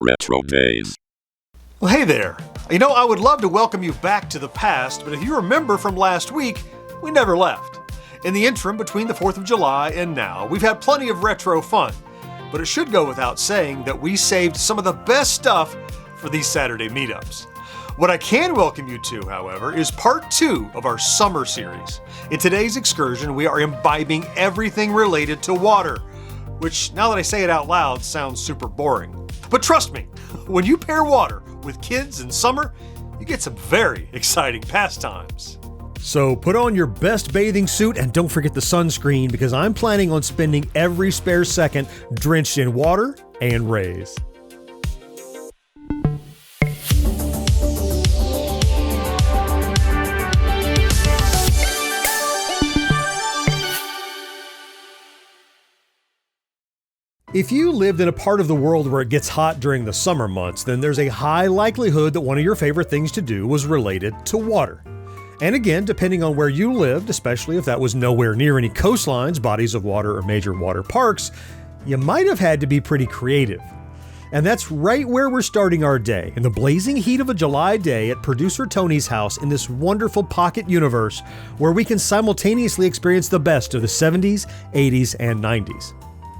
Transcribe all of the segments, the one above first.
RetroDaze. Well, hey there. You know, I would love to welcome you back to the past, but if you remember from last week, we never left. In the interim between the 4th of July and now, we've had plenty of retro fun, but it should go without saying that we saved some of the best stuff for these Saturday meetups. What I can welcome you to, however, is part 2 of our summer series. In today's excursion, we are imbibing everything related to water, which, now that I say it out loud, sounds super boring. But trust me, when you pair water with kids in summer, you get some very exciting pastimes. So put on your best bathing suit and don't forget the sunscreen, because I'm planning on spending every spare second drenched in water and rays. If you lived in a part of the world where it gets hot during the summer months, then there's a high likelihood that one of your favorite things to do was related to water. And again, depending on where you lived, especially if that was nowhere near any coastlines, bodies of water, or major water parks, you might have had to be pretty creative. And that's right where we're starting our day, in the blazing heat of a July day at producer Tony's house in this wonderful pocket universe where we can simultaneously experience the best of the 70s, 80s, and 90s.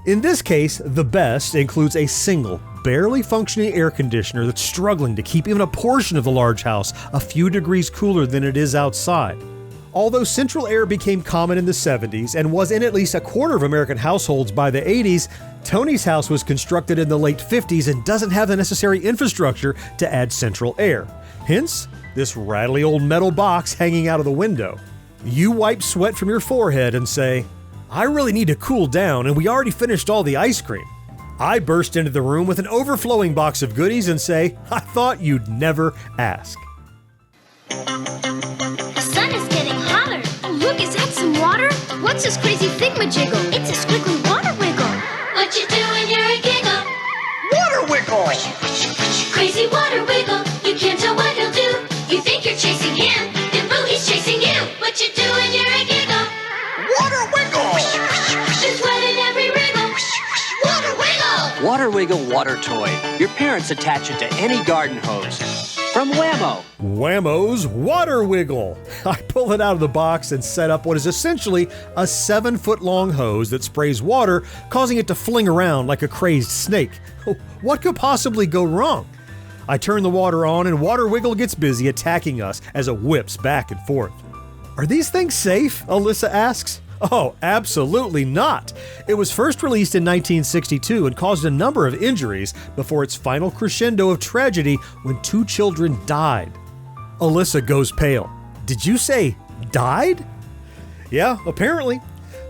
In this case, the best includes a single, barely functioning air conditioner that's struggling to keep even a portion of the large house a few degrees cooler than it is outside. Although central air became common in the 70s and was in at least a quarter of American households by the 80s, Tony's house was constructed in the late 50s and doesn't have the necessary infrastructure to add central air. Hence, this rattly old metal box hanging out of the window. You wipe sweat from your forehead and say, "I really need to cool down, and we already finished all the ice cream." I burst into the room with an overflowing box of goodies and say, "I thought you'd never ask." The sun is getting hotter. Oh, look, is that some water? What's this crazy thingamajiggle? It's a squiggly water wiggle. What you doing, you're a giggle? Water wiggle! Crazy water wiggle. You can't tell what he'll do. You think you're chasing him, then boo, he's chasing you. What you doing, you're a giggle? Water wiggle! There's wet in every wriggle. Water wiggle! Water Wiggle water toy. Your parents attach it to any garden hose. From Whammo. Whammo's Water Wiggle. I pull it out of the box and set up what is essentially a 7-foot-long hose that sprays water, causing it to fling around like a crazed snake. What could possibly go wrong? I turn the water on and Water Wiggle gets busy attacking us as it whips back and forth. Are these things safe? Alyssa asks. Oh, absolutely not. It was first released in 1962 and caused a number of injuries before its final crescendo of tragedy when 2 children died. Alyssa goes pale. Did you say died? Yeah, apparently.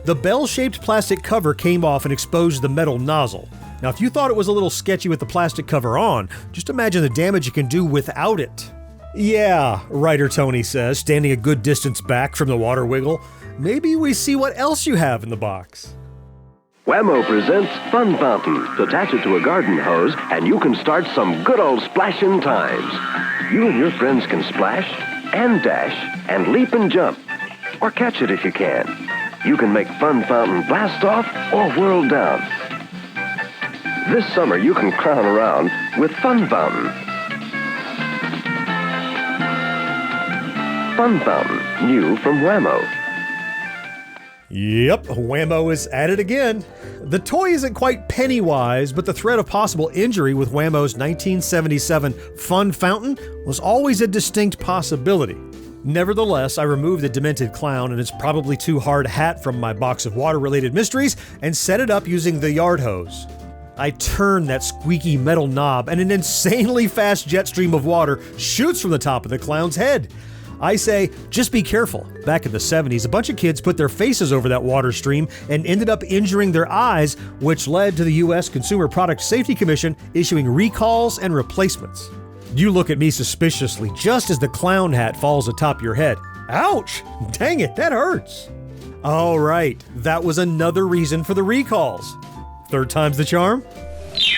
The bell-shaped plastic cover came off and exposed the metal nozzle. Now, if you thought it was a little sketchy with the plastic cover on, just imagine the damage you can do without it. Yeah, writer Tony says, standing a good distance back from the Water Wiggle. Maybe we see what else you have in the box. Whammo presents Fun Fountain. Attach it to a garden hose, and you can start some good old splashing times. You and your friends can splash, and dash, and leap and jump. Or catch it if you can. You can make Fun Fountain blast off or whirl down. This summer, you can clown around with Fun Fountain. Fun Fountain, new from Whammo. Yep, Whammo is at it again. The toy isn't quite penny-wise, but the threat of possible injury with Whammo's 1977 Fun Fountain was always a distinct possibility. Nevertheless, I removed the demented clown and its probably too hard hat from my box of water-related mysteries and set it up using the yard hose. I turn that squeaky metal knob and an insanely fast jet stream of water shoots from the top of the clown's head. I say, just be careful. Back in the 70s, a bunch of kids put their faces over that water stream and ended up injuring their eyes, which led to the U.S. Consumer Product Safety Commission issuing recalls and replacements. You look at me suspiciously just as the clown hat falls atop your head. Ouch! Dang it, that hurts. All right, that was another reason for the recalls. Third time's the charm?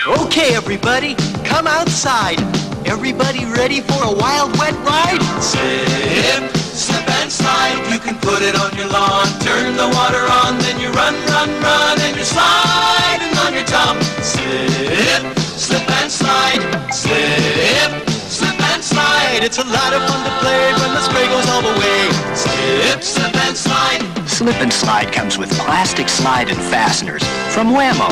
Okay, everybody, come outside. Everybody ready for a wild, wet ride? Slip, slip and slide. You can put it on your lawn. Turn the water on, then you run, run, run, and you're sliding on your tongue. Slip, slip and slide. It's a lot of fun to play when the spray goes all the way. Slip, slip, and slide. Slip and Slide comes with plastic slide and fasteners from Whammo.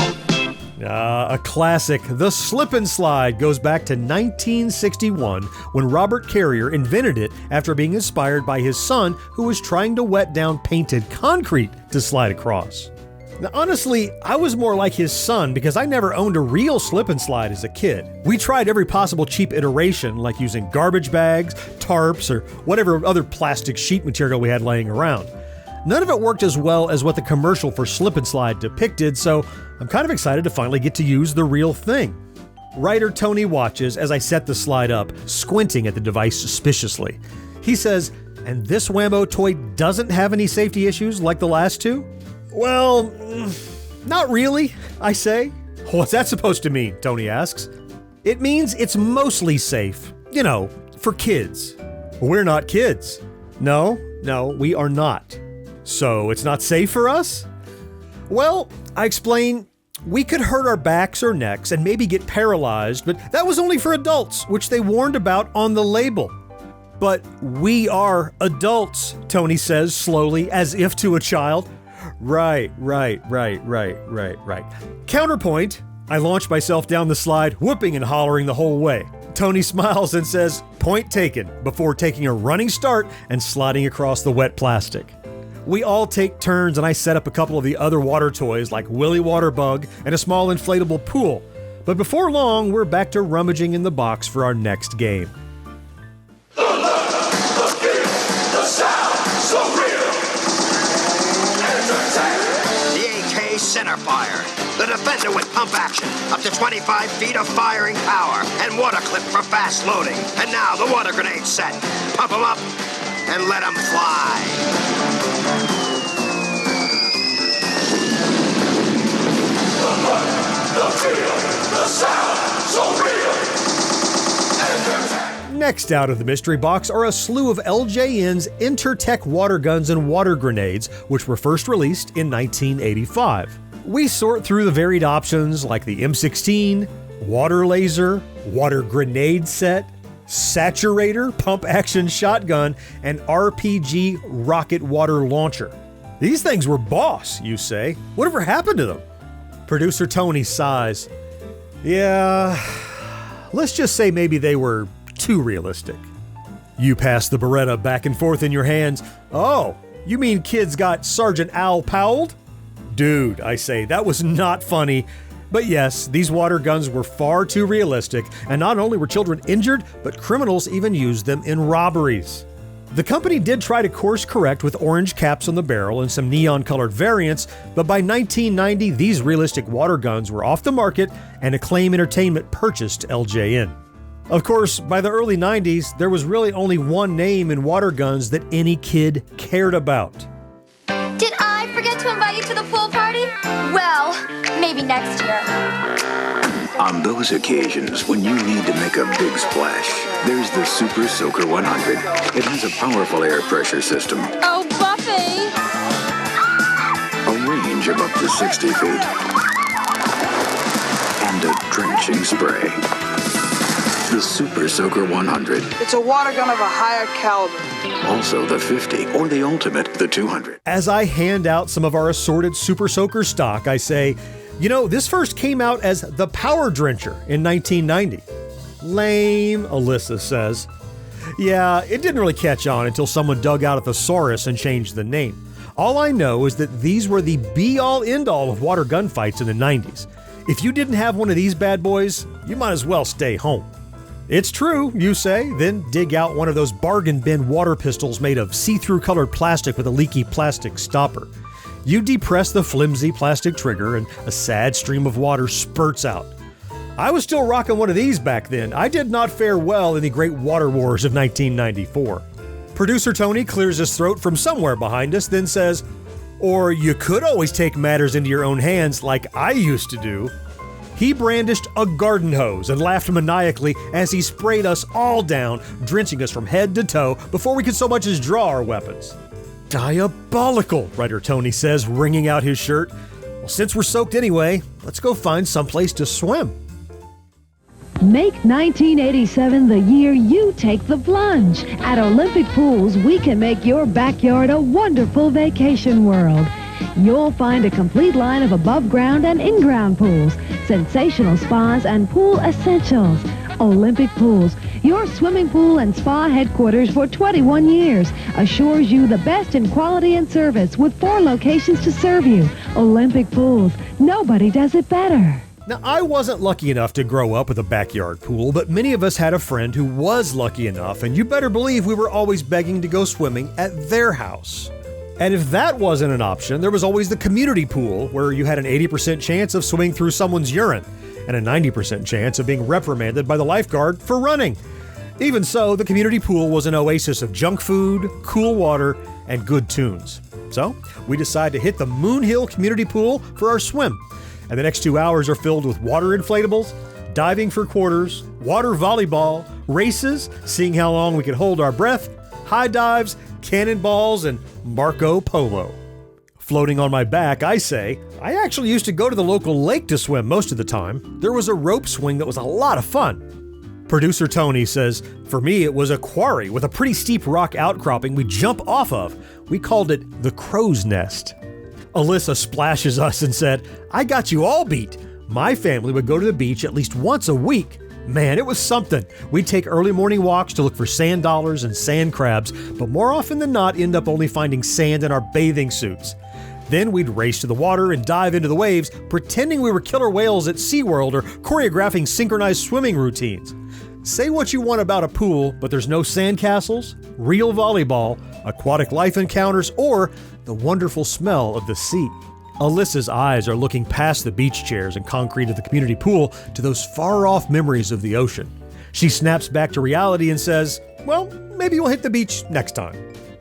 A classic. The Slip and Slide goes back to 1961 when Robert Carrier invented it after being inspired by his son who was trying to wet down painted concrete to slide across. Now, honestly, I was more like his son because I never owned a real slip and slide as a kid. We tried every possible cheap iteration, like using garbage bags, tarps, or whatever other plastic sheet material we had laying around. None of it worked as well as what the commercial for Slip and Slide depicted, so I'm kind of excited to finally get to use the real thing. Writer Tony watches as I set the slide up, squinting at the device suspiciously. He says, "And this Whammo toy doesn't have any safety issues like the last two?" "Well, not really," I say. "What's that supposed to mean?" Tony asks. "It means it's mostly safe. You know, for kids." "We're not kids." No, we are not." "So it's not safe for us?" "Well," I explain, "we could hurt our backs or necks and maybe get paralyzed, but that was only for adults, which they warned about on the label." "But we are adults," Tony says slowly, as if to a child. Right. Counterpoint, I launch myself down the slide, whooping and hollering the whole way. Tony smiles and says, "Point taken," before taking a running start and sliding across the wet plastic. We all take turns and I set up a couple of the other water toys like Willy Waterbug and a small inflatable pool. But before long, we're back to rummaging in the box for our next game. The look, the feel, the sound, so real. Entertainment. The AK Centerfire. The Defender with pump action, up to 25 feet of firing power, and water clip for fast loading. And now the water grenade set. Pump them up and let them fly. The look, the feel, the sound, so real. Entertainment. Next out of the mystery box are a slew of LJN's Interte water guns and water grenades, which were first released in 1985. We sort through the varied options like the M16, water laser, water grenade set, saturator, pump action shotgun, and RPG rocket water launcher. These things were boss, you say. Whatever happened to them? Producer Tony sighs. Yeah, let's just say maybe they were too realistic. You pass the Beretta back and forth in your hands. Oh, you mean kids got Sergeant Al Powelled? Dude, I say, that was not funny. But yes, these water guns were far too realistic, and not only were children injured, but criminals even used them in robberies. The company did try to course correct with orange caps on the barrel and some neon-colored variants, but by 1990, these realistic water guns were off the market and Acclaim Entertainment purchased LJN. Of course, by the early 90s, there was really only one name in water guns that any kid cared about. Did I forget to invite you to the pool party? Well, maybe next year. On those occasions when you need to make a big splash, there's the Super Soaker 100. It has a powerful air pressure system, Oh, Buffy! a range of up to 60 feet, and a drenching spray. The Super Soaker 100. It's a water gun of a higher caliber. Also the 50, or the ultimate, the 200. As I hand out some of our assorted Super Soaker stock, I say, you know, this first came out as the Power Drencher in 1990. Lame, Alyssa says. Yeah, it didn't really catch on until someone dug out a thesaurus and changed the name. All I know is that these were the be-all, end-all of water gunfights in the 90s. If you didn't have one of these bad boys, you might as well stay home. It's true, you say, then dig out one of those bargain bin water pistols made of see-through colored plastic with a leaky plastic stopper. You depress the flimsy plastic trigger and a sad stream of water spurts out. I was still rocking one of these back then. I did not fare well in the Great Water Wars of 1994. Producer Tony clears his throat from somewhere behind us, then says, or you could always take matters into your own hands like I used to do. He brandished a garden hose and laughed maniacally as he sprayed us all down, drenching us from head to toe before we could so much as draw our weapons. Diabolical, writer Tony says, wringing out his shirt. Well, since we're soaked anyway, let's go find someplace to swim. Make 1987 the year you take the plunge. At Olympic Pools, we can make your backyard a wonderful vacation world. You'll find a complete line of above-ground and in-ground pools, sensational spas, and pool essentials. Olympic Pools, your swimming pool and spa headquarters for 21 years, assures you the best in quality and service with 4 locations to serve you. Olympic Pools, nobody does it better. Now, I wasn't lucky enough to grow up with a backyard pool, but many of us had a friend who was lucky enough, and you better believe we were always begging to go swimming at their house. And if that wasn't an option, there was always the community pool, where you had an 80% chance of swimming through someone's urine and a 90% chance of being reprimanded by the lifeguard for running. Even so, the community pool was an oasis of junk food, cool water, and good tunes. So, we decided to hit the Moon Hill Community Pool for our swim. And the next 2 hours are filled with water inflatables, diving for quarters, water volleyball, races, seeing how long we could hold our breath, high dives, cannonballs, and Marco Polo. Floating on my back, I say, I actually used to go to the local lake to swim most of the time. There was a rope swing that was a lot of fun. Producer Tony says, for me it was a quarry with a pretty steep rock outcropping we jump off of. We called it the Crow's Nest. Alyssa splashes us and said, I got you all beat. My family would go to the beach at least once a week. Man, it was something. We'd take early morning walks to look for sand dollars and sand crabs, but more often than not end up only finding sand in our bathing suits. Then we'd race to the water and dive into the waves, pretending we were killer whales at SeaWorld or choreographing synchronized swimming routines. Say what you want about a pool, but there's no sandcastles, real volleyball, aquatic life encounters, or the wonderful smell of the sea. Alyssa's eyes are looking past the beach chairs and concrete of the community pool to those far-off memories of the ocean. She snaps back to reality and says, well, maybe we'll hit the beach next time.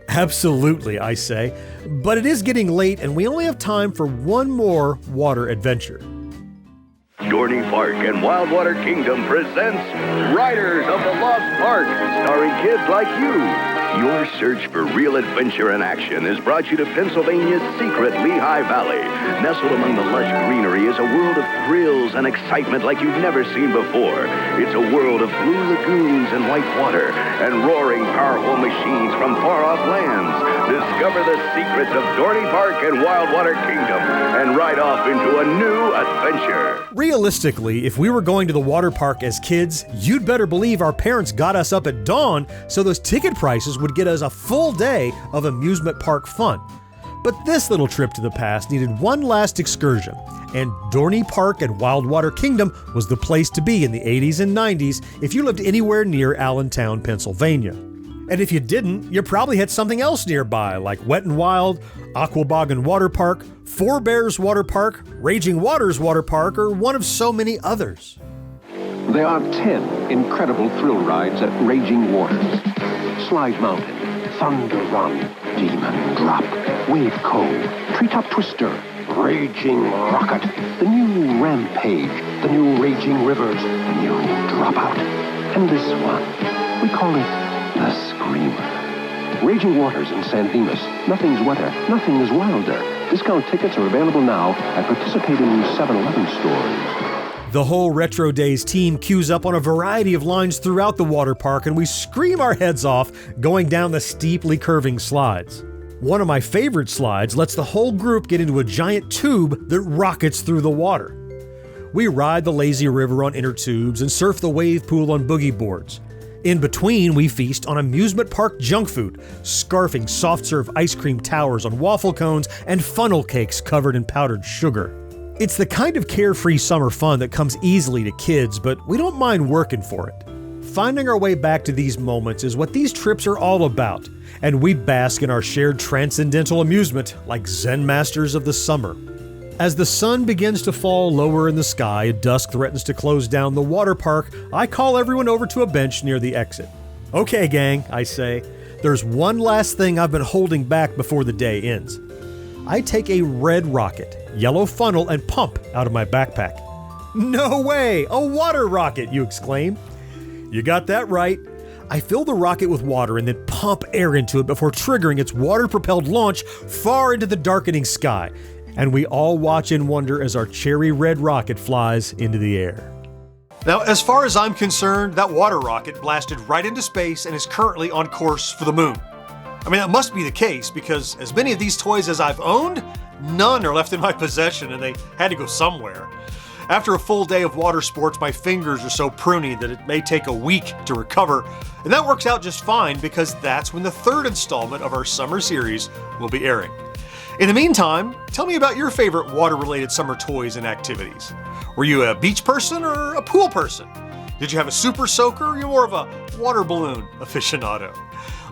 Absolutely, I say, but it is getting late and we only have time for one more water adventure. Dorney Park and Wildwater Kingdom presents Riders of the Lost Park, starring kids like you. Your search for real adventure and action has brought you to Pennsylvania's secret Lehigh Valley. Nestled among the lush greenery is a world of thrills and excitement like you've never seen before. It's a world of blue lagoons and white water and roaring, powerful machines from far-off lands. Discover the secrets of Dorney Park and Wildwater Kingdom and ride off into a new adventure. Realistically, if we were going to the water park as kids, you'd better believe our parents got us up at dawn so those ticket prices would get us a full day of amusement park fun. But this little trip to the past needed one last excursion, and Dorney Park and Wildwater Kingdom was the place to be in the 80s and 90s if you lived anywhere near Allentown, Pennsylvania. And if you didn't, you probably had something else nearby, like Wet n Wild, Aquaboggan Water Park, Four Bears Water Park, Raging Waters Water Park, or one of so many others. There are 10 incredible thrill rides at Raging Waters. Slide Mountain, Thunder Run, Demon Drop, Wave Cove, Treetop Twister, Raging Rocket, the new Rampage, the new Raging Rivers, the new Dropout, and this one, we call it the Screamer. Raging Waters in San Dimas. Nothing's wetter, nothing is wilder. Discount tickets are available now at participating 7-Eleven stores. The whole RetroDaze team queues up on a variety of lines throughout the water park, and we scream our heads off going down the steeply curving slides. One of my favorite slides lets the whole group get into a giant tube that rockets through the water. We ride the lazy river on inner tubes and surf the wave pool on boogie boards. In between, we feast on amusement park junk food, scarfing soft-serve ice cream towers on waffle cones and funnel cakes covered in powdered sugar. It's the kind of carefree summer fun that comes easily to kids, but we don't mind working for it. Finding our way back to these moments is what these trips are all about, and we bask in our shared transcendental amusement like Zen masters of the summer. As the sun begins to fall lower in the sky and dusk threatens to close down the water park, I call everyone over to a bench near the exit. Okay, gang, I say, there's one last thing I've been holding back before the day ends. I take a red rocket, yellow funnel, and pump out of my backpack. No way! A water rocket, you exclaim. You got that right. I fill the rocket with water and then pump air into it before triggering its water-propelled launch far into the darkening sky. And we all watch in wonder as our cherry red rocket flies into the air. Now, as far as I'm concerned, that water rocket blasted right into space and is currently on course for the moon. I mean, that must be the case because as many of these toys as I've owned, none are left in my possession and they had to go somewhere. After a full day of water sports, my fingers are so pruny that it may take a week to recover, and that works out just fine because that's when the third installment of our summer series will be airing. In the meantime, tell me about your favorite water-related summer toys and activities. Were you a beach person or a pool person? Did you have a super soaker or you're more of a water balloon aficionado?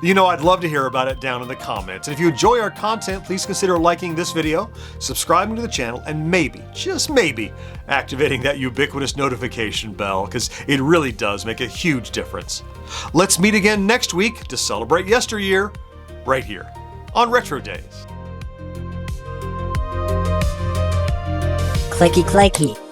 You know, I'd love to hear about it down in the comments. And if you enjoy our content, please consider liking this video, subscribing to the channel, and maybe, just maybe, activating that ubiquitous notification bell, because it really does make a huge difference. Let's meet again next week to celebrate yesteryear, right here on RetroDaze. Clicky clacky.